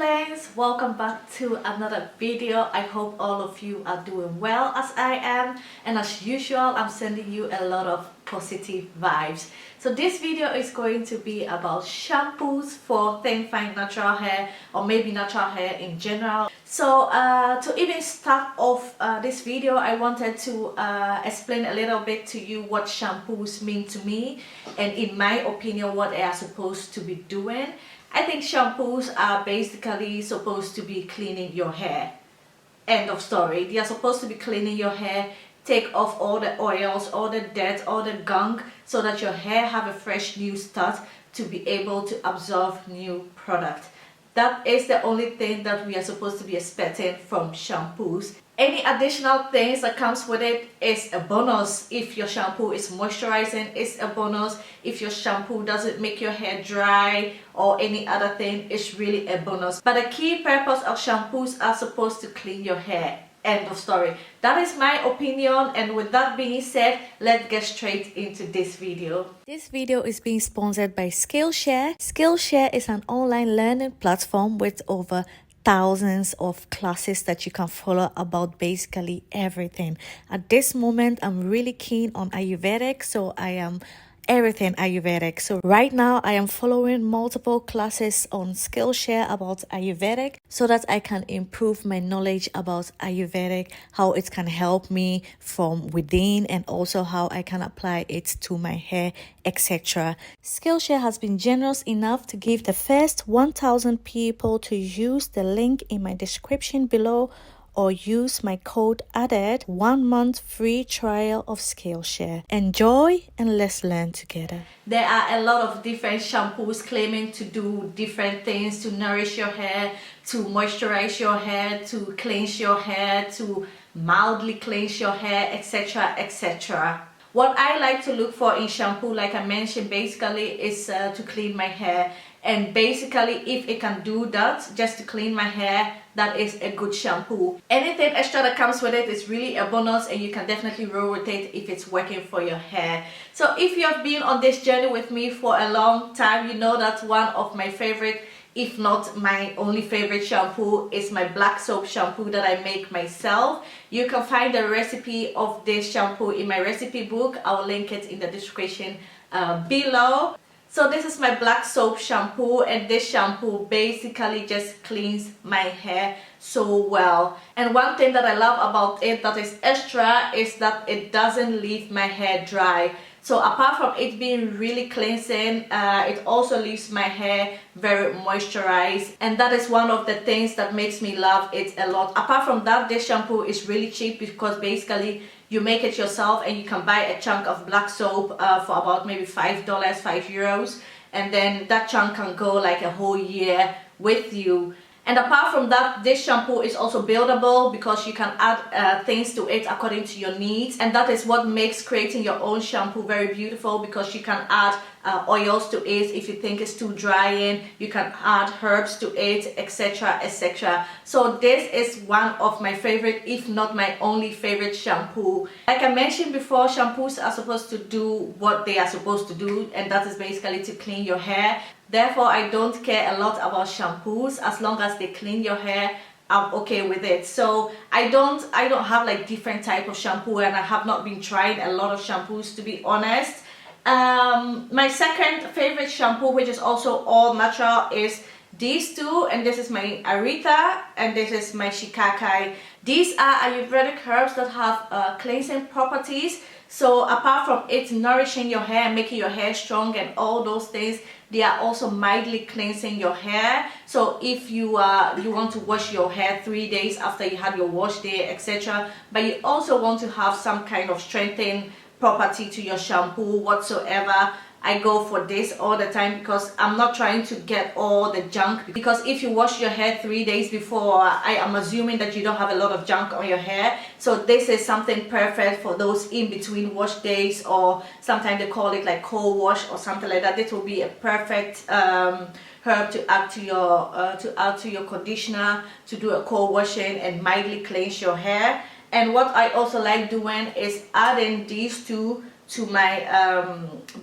darlings, welcome back to another video. I hope all of you are doing well as I am, and as usual I'm sending you a lot of positive vibes. So this video is going to be about shampoos for thin fine natural hair, or maybe natural hair in general. So to even start off this video, I wanted to explain a little bit to you what shampoos mean to me, and in my opinion what they are supposed to be doing. I think shampoos are basically supposed to be cleaning your hair. End of story. They are supposed to be cleaning your hair, take off all the oils, all the dirt, all the gunk, so that your hair have a fresh new start to be able to absorb new product. That is the only thing that we are supposed to be expecting from shampoos. Any additional things that comes with it is a bonus. If your shampoo is moisturizing, it's a bonus. If your shampoo doesn't make your hair dry or any other thing, it's really a bonus. But the key purpose of shampoos are supposed to clean your hair. End of story. That is my opinion, and with that being said, let's get straight into this video. This video is being sponsored by Skillshare. Skillshare is an online learning platform with over thousands of classes that you can follow about basically everything. At this moment, I'm really keen on Ayurvedic, so I am everything Ayurvedic. So right now I am following multiple classes on Skillshare about Ayurvedic so that I can improve my knowledge about Ayurvedic, how it can help me from within, and also how I can apply it to my hair, etc. Skillshare has been generous enough to give the first 1,000 people to use the link in my description below, or use my code Adede, 1 month free trial of Skillshare. Enjoy and let's learn together. There are a lot of different shampoos claiming to do different things to nourish your hair, to moisturize your hair, to cleanse your hair, to mildly cleanse your hair, etc, etc. What I like to look for in shampoo, like I mentioned, basically is to clean my hair. And basically, if it can do that, just to clean my hair, that is a good shampoo. Anything extra that comes with it is really a bonus, and you can definitely roll with it if it's working for your hair. So if you have been on this journey with me for a long time, you know that one of my favorite, if not my only favorite shampoo, is my black soap shampoo that I make myself. You can find the recipe of this shampoo in my recipe book. I'll link it in the description below. So this is my black soap shampoo, and this shampoo basically just cleans my hair so well. And one thing that I love about it that is extra is that it doesn't leave my hair dry. So apart from it being really cleansing, it also leaves my hair very moisturized, and that is one of the things that makes me love it a lot. Apart from that, this shampoo is really cheap because basically you make it yourself, and you can buy a chunk of black soap for about maybe $5, €5, and then that chunk can go like a whole year with you. And apart from that, this shampoo is also buildable because you can add things to it according to your needs, and that is what makes creating your own shampoo very beautiful, because you can add oils to it if you think it's too drying. You can add herbs to it, etc, etc. So this is one of my favorite, if not my only favorite shampoo. Like I mentioned before, shampoos are supposed to do what they are supposed to do, and that is basically to clean your hair. Therefore, I don't care a lot about shampoos. As long as they clean your hair, I'm okay with it. So I don't have like different type of shampoo, and I have not been trying a lot of shampoos, to be honest. My second favorite shampoo, which is also all natural, is these two, and this is my Arita and this is my Shikakai. These are Ayurvedic herbs that have cleansing properties. So apart from it nourishing your hair, making your hair strong and all those things, they are also mildly cleansing your hair. So if you want to wash your hair 3 days after you had your wash day, etc., but you also want to have some kind of strengthening property to your shampoo whatsoever, I go for this all the time, because I'm not trying to get all the junk. Because if you wash your hair 3 days before, I am assuming that you don't have a lot of junk on your hair. So this is something perfect for those in between wash days, or sometimes they call it like cold wash or something like that. This will be a perfect herb to add to your conditioner, to do a cold washing and mildly cleanse your hair. And what I also like doing is adding these two to my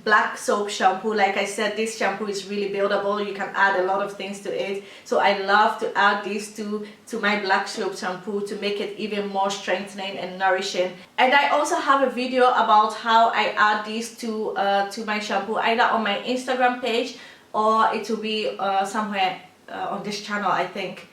black soap shampoo. Like I said, this shampoo is really buildable. You can add a lot of things to it. So I love to add these two to my black soap shampoo to make it even more strengthening and nourishing. And I also have a video about how I add these two to my shampoo, either on my Instagram page or it will be somewhere on this channel, I think.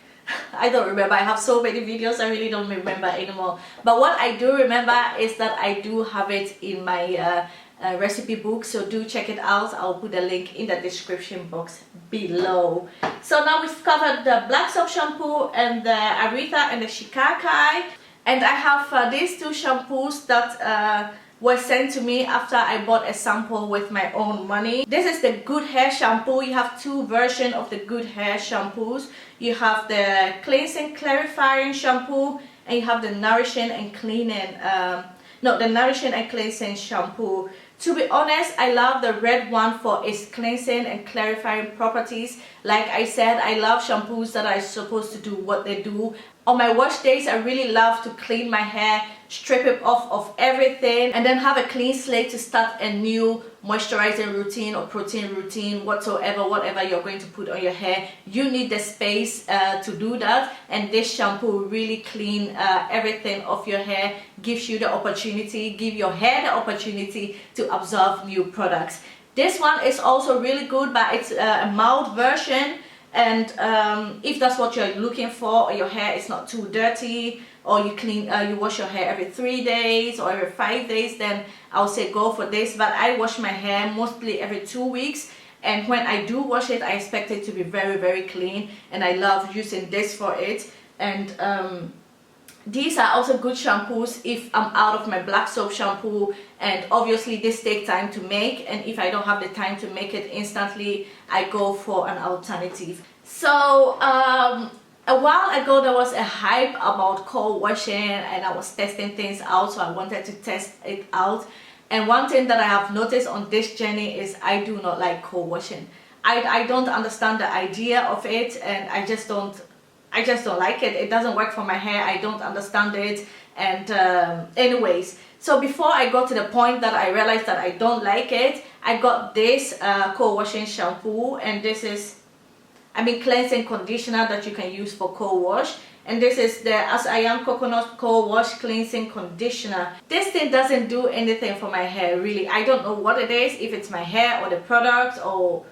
I don't remember. I have so many videos, I really don't remember anymore. But what I do remember is that I do have it in my recipe book, so do check it out. I'll put a link in the description box below. So now we've covered the black soap shampoo and the Aretha and the Shikakai, and I have these two shampoos that was sent to me after I bought a sample with my own money. This is the Good Hair shampoo. You have two versions of the Good Hair shampoos. You have the cleansing clarifying shampoo, and you have the nourishing and cleaning the nourishing and cleansing shampoo. To be honest, I love the red one for its cleansing and clarifying properties. Like I said, I love shampoos that are supposed to do what they do. On my wash days, I really love to clean my hair, strip it off of everything, and then have a clean slate to start a new moisturizing routine or protein routine, whatever you're going to put on your hair. You need the space to do that, and this shampoo will really clean everything off your hair, gives you the opportunity, give your hair the opportunity to absorb new products. This one is also really good, but it's a mild version. And if that's what you're looking for, or your hair is not too dirty, or you wash your hair every 3 days or every 5 days, then I'll say go for this. But I wash my hair mostly every 2 weeks, and when I do wash it, I expect it to be very, very clean, and I love using this for it. And these are also good shampoos if I'm out of my black soap shampoo, and obviously this takes time to make, and if I don't have the time to make it instantly, I go for an alternative. So a while ago there was a hype about cold washing, and I was testing things out, so I wanted to test it out. And one thing that I have noticed on this journey is I do not like cold washing. I don't understand the idea of it, and I just don't like it. It doesn't work for my hair. I don't understand it. And anyways, so before I got to the point that I realized that I don't like it, I got this cold washing shampoo, and this is cleansing conditioner that you can use for cold wash. And this is the As I Am Coconut Cold Wash Cleansing Conditioner. This thing doesn't do anything for my hair, really. I don't know what it is, if it's my hair or the product, or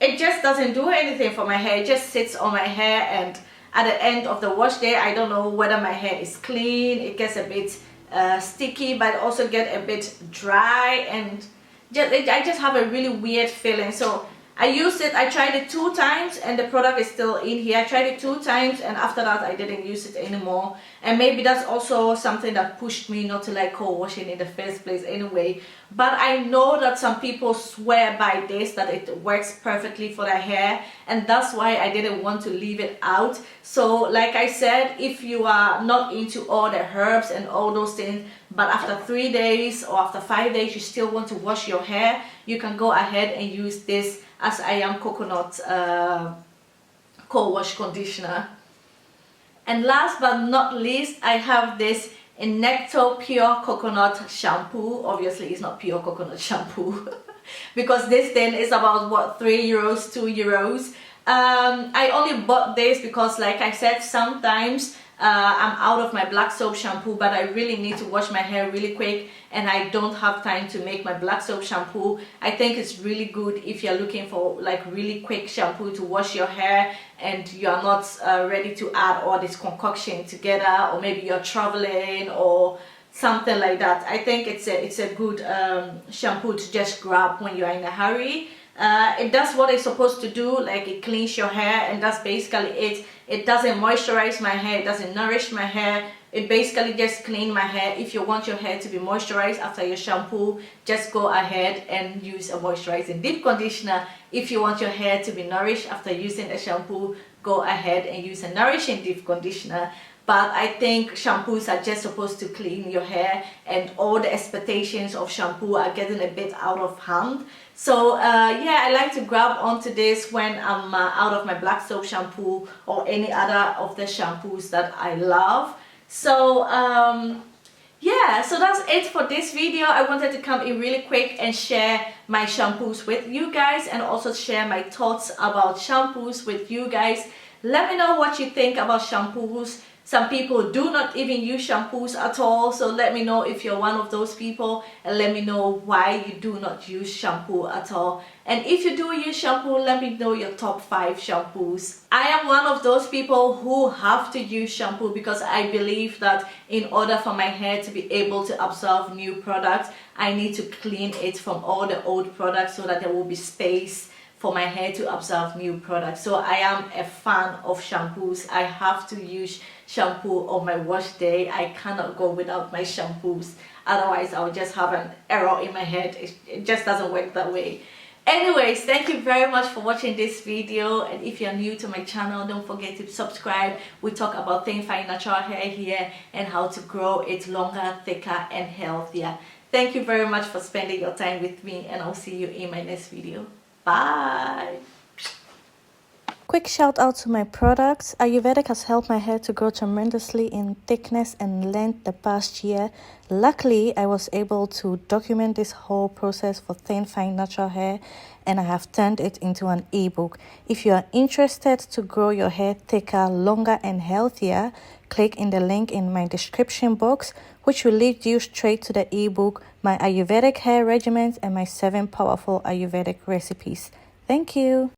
it just doesn't do anything for my hair. It just sits on my hair, and at the end of the wash day, I don't know whether my hair is clean. It gets a bit sticky, but also get a bit dry, and I just have a really weird feeling. So I used it, I tried it 2 times, and the product is still in here. I tried it 2 times, and after that I didn't use it anymore. And maybe that's also something that pushed me not to like cold washing in the first place anyway. But I know that some people swear by this, that it works perfectly for their hair, and that's why I didn't want to leave it out. So like I said, if you are not into all the herbs and all those things, but after 3 days or after 5 days you still want to wash your hair, you can go ahead and use this As I Am Coconut Cold Wash Conditioner. And last but not least, I have this Necto Pure Coconut Shampoo. Obviously it's not pure coconut shampoo because this thing is about what, 3 euros, 2 euros. I only bought this because, like I said, sometimes I'm out of my black soap shampoo, but I really need to wash my hair really quick, and I don't have time to make my black soap shampoo. I think it's really good if you're looking for like really quick shampoo to wash your hair, and you're not ready to add all this concoction together, or maybe you're traveling or something like that. I think it's a good shampoo to just grab when you're in a hurry. It does what it's supposed to do, like it cleans your hair, and that's basically it. It doesn't moisturize my hair, it doesn't nourish my hair, it basically just cleans my hair. If you want your hair to be moisturized after your shampoo, just go ahead and use a moisturizing deep conditioner. If you want your hair to be nourished after using a shampoo, go ahead and use a nourishing deep conditioner. But I think shampoos are just supposed to clean your hair, and all the expectations of shampoo are getting a bit out of hand. So yeah, I like to grab onto this when I'm out of my black soap shampoo or any other of the shampoos that I love. So yeah, so that's it for this video. I wanted to come in really quick and share my shampoos with you guys, and also share my thoughts about shampoos with you guys. Let me know what you think about shampoos. Some people do not even use shampoos at all, so let me know if you're one of those people, and let me know why you do not use shampoo at all. And if you do use shampoo, let me know your top 5 shampoos. I am one of those people who have to use shampoo because I believe that in order for my hair to be able to absorb new products, I need to clean it from all the old products so that there will be space for my hair to absorb new products. So I am a fan of shampoos. I have to use shampoo on my wash day. I cannot go without my shampoos, otherwise I'll just have an error in my head. It just doesn't work that way. Anyways, thank you very much for watching this video, and if you're new to my channel, don't forget to subscribe. We talk about thin fine natural hair here and how to grow it longer, thicker and healthier. Thank you very much for spending your time with me, and I'll see you in my next video. Bye. Quick shout out to my products. Ayurvedic has helped my hair to grow tremendously in thickness and length the past year. Luckily, I was able to document this whole process for thin, fine, natural hair, and I have turned it into an ebook. If you are interested to grow your hair thicker, longer, and healthier, click in the link in my description box, which will lead you straight to the ebook, my Ayurvedic hair regimens, and my 7 powerful Ayurvedic recipes. Thank you.